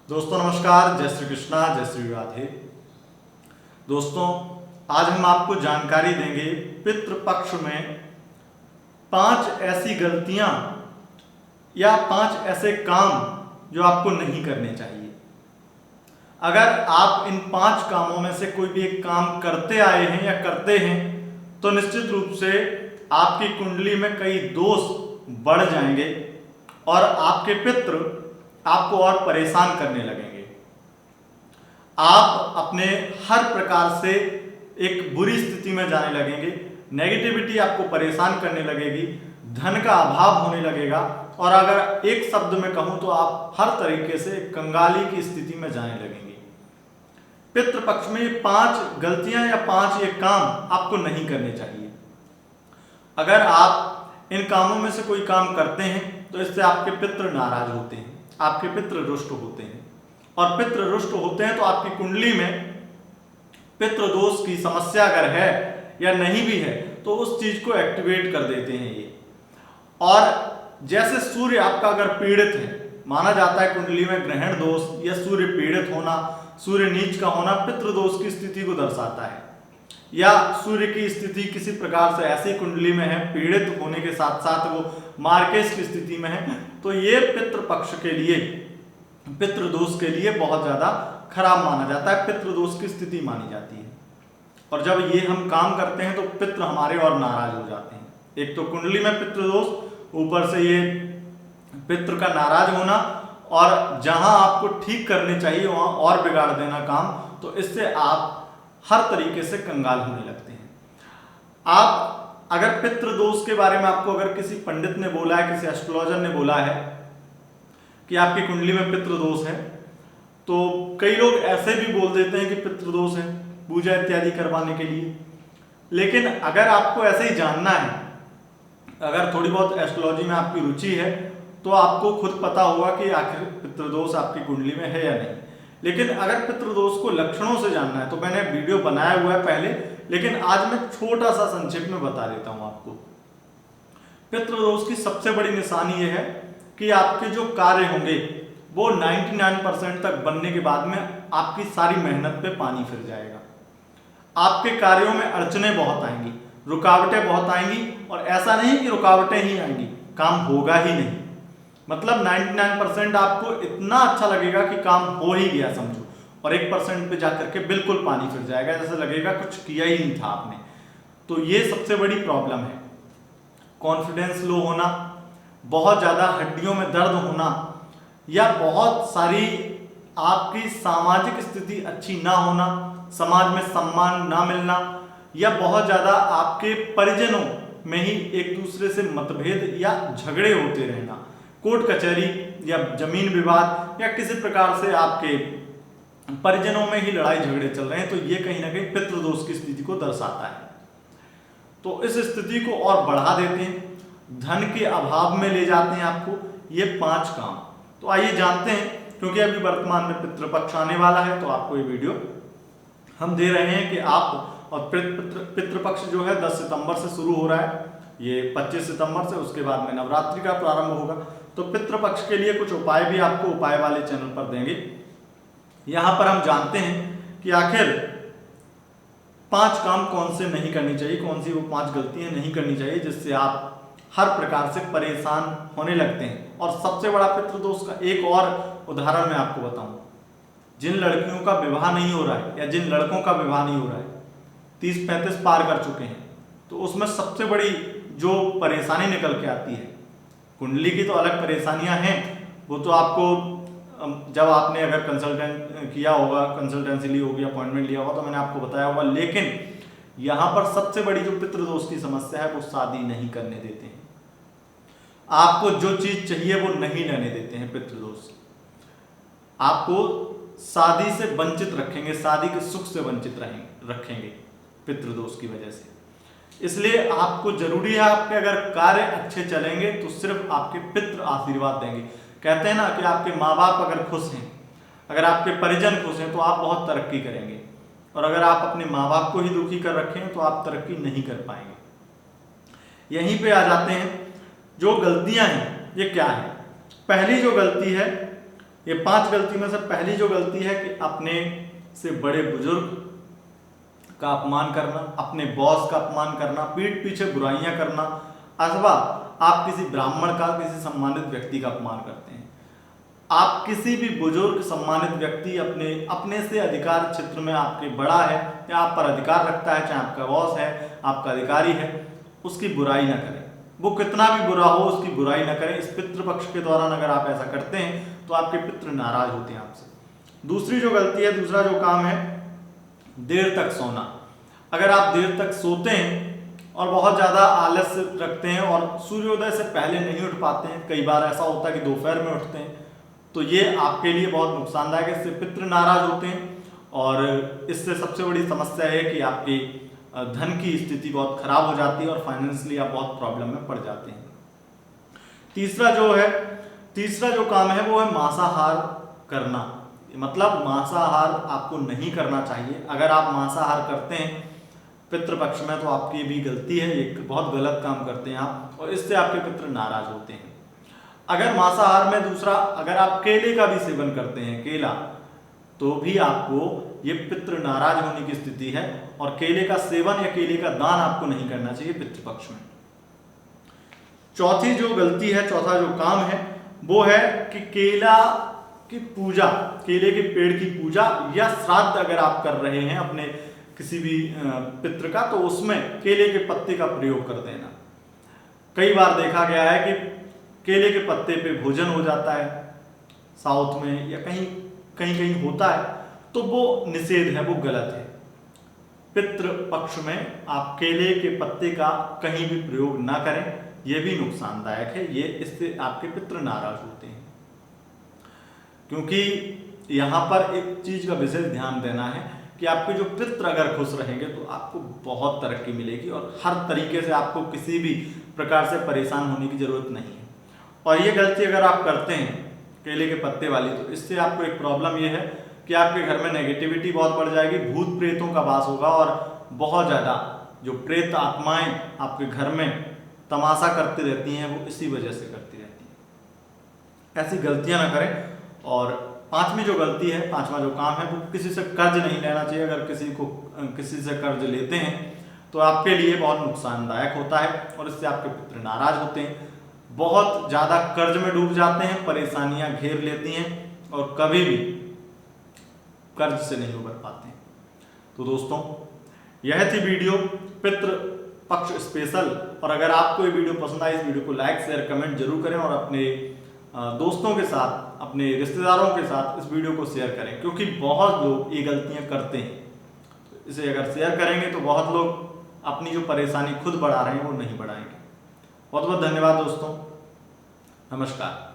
दोस्तों नमस्कार, जय श्री कृष्णा, जय श्री राधे। दोस्तों आज हम आपको जानकारी देंगे पितृपक्ष में 5 ऐसी गलतियां या 5 ऐसे काम जो आपको नहीं करने चाहिए। अगर आप इन 5 कामों में से कोई भी एक काम करते आए हैं या करते हैं तो निश्चित रूप से आपकी कुंडली में कई दोष बढ़ जाएंगे और आपके पितृ आपको और परेशान करने लगेंगे। आप अपने हर प्रकार से एक बुरी स्थिति में जाने लगेंगे, नेगेटिविटी आपको परेशान करने लगेगी, धन का अभाव होने लगेगा और अगर एक शब्द में कहूं तो आप हर तरीके से कंगाली की स्थिति में जाने लगेंगे। पितृपक्ष में ये 5 गलतियां या 5 ये काम आपको नहीं करने चाहिए। अगर आप इन कामों में से कोई काम करते हैं तो इससे आपके पितृ नाराज होते हैं, आपके पितृ रुष्ट होते हैं और पितृ रुष्ट होते हैं तो आपकी कुंडली में पितृ दोष की समस्या अगर है या नहीं भी है तो उस चीज को एक्टिवेट कर देते हैं ये। और जैसे सूर्य आपका अगर पीड़ित है, माना जाता है कुंडली में ग्रहण दोष या सूर्य पीड़ित होना, सूर्य नीच का होना पितृ दोष की स्थिति को दर्शाता है, या सूर्य की स्थिति किसी प्रकार से ऐसी कुंडली में है पीड़ित होने के साथ साथ वो मार्केश की स्थिति में है, तो ये पितृपक्ष के लिए, पितृ दोष के लिए बहुत ज्यादा खराब माना जाता है, पितृ दोष की स्थिति मानी जाती है। और जब ये हम काम करते हैं तो पितृ हमारे और नाराज हो जाते हैं। एक तो कुंडली में पितृ दोष, ऊपर से ये पितृ का नाराज होना और जहां आपको ठीक करने चाहिए वहां और बिगाड़ देना काम, तो इससे आप हर तरीके से कंगाल होने लगते हैं। आप अगर पितृ दोष के बारे में आपको अगर किसी पंडित ने बोला है, किसी एस्ट्रोलॉजर ने बोला है कि आपकी कुंडली में पितृ दोष है, तो कई लोग ऐसे भी बोल देते हैं कि पितृ दोष है पूजा इत्यादि करवाने के लिए। लेकिन अगर आपको ऐसे ही जानना है, अगर थोड़ी बहुत एस्ट्रोलॉजी में आपकी रुचि है तो आपको खुद पता होगा कि आखिर पितृ दोष आपकी कुंडली में है या नहीं। लेकिन अगर पितृ दोष को लक्षणों से जानना है तो मैंने वीडियो बनाया हुआ है पहले, लेकिन आज मैं छोटा सा संक्षेप में बता देता हूं आपको। पितृ दोष की सबसे बड़ी निशानी यह है कि आपके जो कार्य होंगे वो 99% तक बनने के बाद में आपकी सारी मेहनत पे पानी फिर जाएगा। आपके कार्यों में अड़चने बहुत आएंगी, रुकावटें बहुत आएंगी, और ऐसा नहीं कि रुकावटें ही आएंगी, काम होगा ही नहीं। मतलब 99% आपको इतना अच्छा लगेगा कि काम हो ही गया समझो, और 1% पे जाकर के बिल्कुल पानी फिर जाएगा, जैसे लगेगा कुछ किया ही नहीं था आपने। तो ये सबसे बड़ी प्रॉब्लम है। कॉन्फिडेंस लो होना, बहुत ज्यादा हड्डियों में दर्द होना, या बहुत सारी आपकी सामाजिक स्थिति अच्छी ना होना, समाज में सम्मान ना मिलना, या बहुत ज्यादा आपके परिजनों में ही एक दूसरे से मतभेद या झगड़े होते रहना, कोर्ट कचहरी या जमीन विवाद या किसी प्रकार से आपके परिजनों में ही लड़ाई झगड़े चल रहे हैं, तो ये कहीं ना कहीं पितृ दोष की स्थिति को दर्शाता है। तो इस स्थिति को और बढ़ा देते हैं, धन के अभाव में ले जाते हैं आपको ये 5 काम। तो आइए जानते हैं, क्योंकि अभी वर्तमान में पितृपक्ष आने वाला है तो आपको ये वीडियो हम दे रहे हैं कि आप, और पितृपक्ष जो है 10 सितंबर से शुरू हो रहा है, ये 25 सितंबर से, उसके बाद में नवरात्रि का प्रारंभ होगा। तो पितृपक्ष के लिए कुछ उपाय भी आपको उपाय वाले चैनल पर देंगे। यहां पर हम जानते हैं कि आखिर 5 काम कौन से नहीं करनी चाहिए, कौन सी वो 5 गलतियां नहीं करनी चाहिए जिससे आप हर प्रकार से परेशान होने लगते हैं। और सबसे बड़ा पितृ दोष का एक और उदाहरण मैं आपको बताऊं, जिन लड़कियों का विवाह नहीं हो रहा है या जिन लड़कों का विवाह नहीं हो रहा है, 30-35 पार कर चुके हैं, तो उसमें सबसे बड़ी जो परेशानी निकल के आती है, कुंडली की तो अलग परेशानियां हैं, वो तो आपको जब आपने अगर कंसल्टेंट किया होगा, कंसल्टेंसी ली होगी, अपॉइंटमेंट लिया होगा तो मैंने आपको बताया होगा। लेकिन यहां पर सबसे बड़ी जो पितृ दोष की समस्या है वो शादी नहीं करने देते हैं। आपको जो चीज चाहिए वो नहीं लेने देते हैं पितृ दोष, आपको शादी से वंचित रखेंगे, शादी के सुख से वंचित रखेंगे पितृ दोष की वजह से। इसलिए आपको जरूरी है, आपके अगर कार्य अच्छे चलेंगे तो सिर्फ आपके पितृ आशीर्वाद देंगे। कहते हैं ना कि आपके माँ बाप अगर खुश हैं, अगर आपके परिजन खुश हैं तो आप बहुत तरक्की करेंगे, और अगर आप अपने माँ बाप को ही दुखी कर रखें तो आप तरक्की नहीं कर पाएंगे। यहीं पे आ जाते हैं जो गलतियां हैं, ये क्या है। पहली जो गलती है ये 5 गलती में से पहली जो गलती है कि अपने से बड़े बुजुर्ग का अपमान करना, अपने बॉस का अपमान करना, पीठ पीछे बुराइयां करना, अथवा आप किसी ब्राह्मण का, किसी सम्मानित व्यक्ति का अपमान करते हैं। आप किसी भी बुजुर्ग सम्मानित व्यक्ति अपने से अधिकार क्षेत्र में आपके बड़ा है या आप पर अधिकार रखता है, चाहे आपका बॉस है, आपका अधिकारी है, उसकी बुराई ना करें। वो कितना भी बुरा हो उसकी बुराई ना करें। इस पितृपक्ष के दौरान अगर आप ऐसा करते हैं तो आपके पितृ नाराज होते हैं आपसे। दूसरी जो गलती है, दूसरा जो काम है, देर तक सोना। अगर आप देर तक सोते हैं और बहुत ज़्यादा आलस्य रखते हैं और सूर्योदय से पहले नहीं उठ पाते हैं, कई बार ऐसा होता है कि दोपहर में उठते हैं, तो ये आपके लिए बहुत नुकसानदायक है। इससे पितृ नाराज होते हैं और इससे सबसे बड़ी समस्या है कि आपकी धन की स्थिति बहुत खराब हो जाती है और फाइनेंशियली आप बहुत प्रॉब्लम में पड़ जाते हैं। तीसरा जो काम है वो है मांसाहार करना। मतलब मांसाहार आपको नहीं करना चाहिए। अगर आप मांसाहार करते हैं पितृपक्ष में तो आपकी भी गलती है, एक बहुत गलत काम करते हैं आप, और इससे आपके पितृ नाराज होते हैं। अगर मांसाहार में दूसरा, अगर आप केले का भी सेवन करते हैं, केला, तो भी आपको ये पितृ नाराज होने की स्थिति है और केले का सेवन या केले का दान आपको नहीं करना चाहिए पितृपक्ष में। चौथी जो गलती है, चौथा जो काम है वो है कि केला की पूजा, केले के पेड़ की पूजा या श्राद्ध अगर आप कर रहे हैं अपने किसी भी पितृ का, तो उसमें केले के पत्ते का प्रयोग कर देना। कई बार देखा गया है कि केले के पत्ते पे भोजन हो जाता है साउथ में या कहीं कहीं होता है, तो वो निषेध है, वो गलत है। पितृ पक्ष में आप केले के पत्ते का कहीं भी प्रयोग ना करें, यह भी नुकसानदायक है। ये इससे आपके पितृ नाराज होते हैं। क्योंकि यहाँ पर एक चीज का विशेष ध्यान देना है कि आपके जो पितृ अगर खुश रहेंगे तो आपको बहुत तरक्की मिलेगी और हर तरीके से आपको किसी भी प्रकार से परेशान होने की जरूरत नहीं है। और ये गलती अगर आप करते हैं केले के पत्ते वाली, तो इससे आपको एक प्रॉब्लम ये है कि आपके घर में नेगेटिविटी बहुत बढ़ जाएगी, भूत प्रेतों का वास होगा और बहुत ज़्यादा जो प्रेत आत्माएं आपके घर में तमाशा करती रहती हैं वो इसी वजह से करती रहती हैं। ऐसी गलतियां ना करें। और पांचवी जो गलती है, पांचवा जो काम है, वो किसी से कर्ज नहीं लेना चाहिए। अगर किसी से कर्ज लेते हैं तो आपके लिए बहुत नुकसानदायक होता है और इससे आपके पितृ नाराज होते हैं, बहुत ज़्यादा कर्ज में डूब जाते हैं, परेशानियां घेर लेती हैं और कभी भी कर्ज से नहीं उबर पाते हैं। तो दोस्तों, यह थी वीडियो पितृ पक्ष स्पेशल। और अगर आपको ये वीडियो पसंद आए, इस वीडियो को लाइक शेयर कमेंट जरूर करें और अपने दोस्तों के साथ, अपने रिश्तेदारों के साथ इस वीडियो को शेयर करें, क्योंकि बहुत लोग ये गलतियां करते हैं। तो इसे अगर शेयर करेंगे तो बहुत लोग अपनी जो परेशानी खुद बढ़ा रहे हैं वो नहीं बढ़ाएंगे। बहुत बहुत धन्यवाद दोस्तों, नमस्कार।